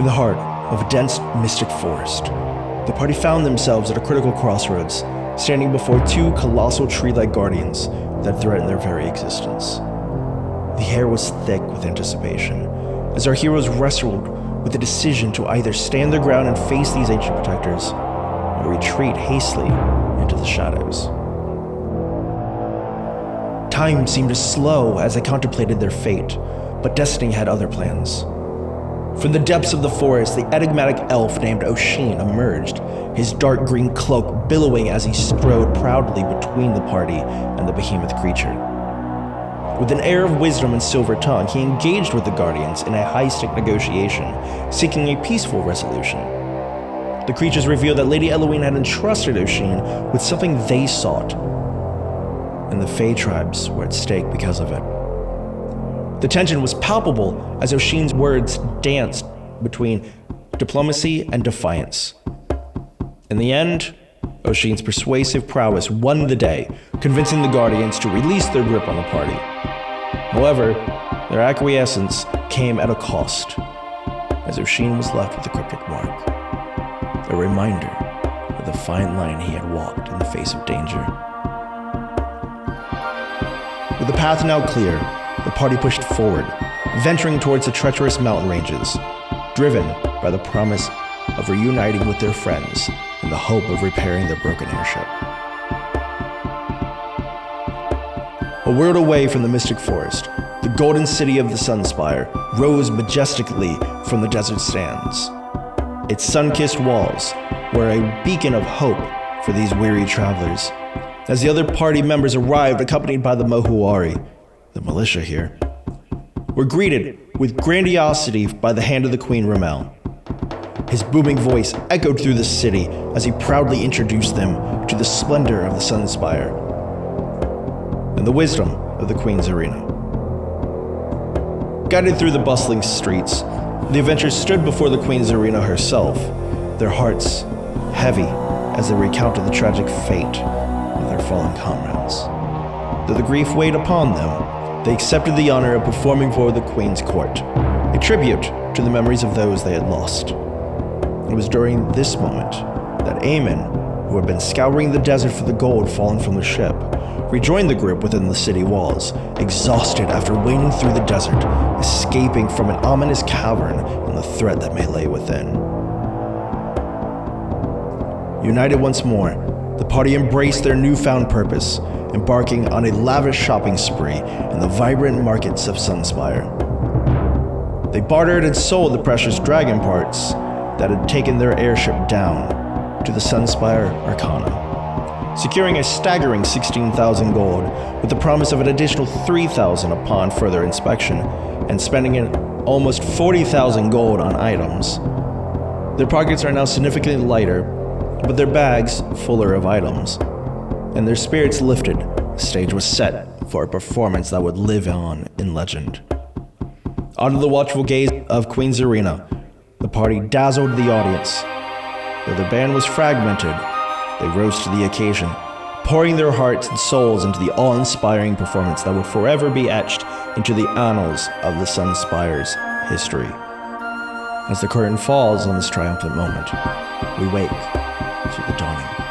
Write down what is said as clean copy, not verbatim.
In the heart of a dense, mystic forest, the party found themselves at a critical crossroads, standing before two colossal tree-like guardians that threatened their very existence. The air was thick with anticipation, as our heroes wrestled with the decision to either stand their ground and face these ancient protectors, or retreat hastily into the shadows. Time seemed to slow as they contemplated their fate, but destiny had other plans. From the depths of the forest, the enigmatic elf named Oisin emerged, his dark green cloak billowing as he strode proudly between the party and the behemoth creature. With an air of wisdom and silver tongue, he engaged with the Guardians in a high-stake negotiation, seeking a peaceful resolution. The creatures revealed that Lady Eloine had entrusted Oisin with something they sought, and the Fae tribes were at stake because of it. The tension was palpable as Oisin's words danced between diplomacy and defiance. In the end, Oisin's persuasive prowess won the day, convincing the Guardians to release their grip on the party. However, their acquiescence came at a cost, as Oisin was left with a cryptic mark, a reminder of the fine line he had walked in the face of danger. With the path now clear, the party pushed forward, venturing towards the treacherous mountain ranges, driven by the promise of reuniting with their friends in the hope of repairing their broken airship. A world away from the mystic forest, the golden city of the Sunspire rose majestically from the desert sands. Its sun-kissed walls were a beacon of hope for these weary travelers. As the other party members arrived, accompanied by the Mohuari, the militia here, were greeted with grandiosity by the hand of the Queen Ramel. His booming voice echoed through the city as he proudly introduced them to the splendor of the Sunspire and the wisdom of the Queen's arena. Guided through the bustling streets, the adventurers stood before the Queen's arena herself, their hearts heavy as they recounted the tragic fate of their fallen comrades. Though the grief weighed upon them, they accepted the honor of performing for the Queen's court, a tribute to the memories of those they had lost. It was during this moment that Eamon, who had been scouring the desert for the gold fallen from the ship, rejoined the group within the city walls, exhausted after wading through the desert, escaping from an ominous cavern and the threat that may lay within. United once more, the party embraced their newfound purpose, embarking on a lavish shopping spree in the vibrant markets of Sunspire. They bartered and sold the precious dragon parts that had taken their airship down to the Sunspire Arcana, securing a staggering 16,000 gold with the promise of an additional 3,000 upon further inspection, and spending almost 40,000 gold on items. Their pockets are now significantly lighter, but their bags fuller of items, and their spirits lifted. The stage was set for a performance that would live on in legend. Under the watchful gaze of Queen's Arena, the party dazzled the audience. Though their band was fragmented, they rose to the occasion, pouring their hearts and souls into the awe-inspiring performance that would forever be etched into the annals of the Sunspire's history. As the curtain falls on this triumphant moment, we wake to the dawning.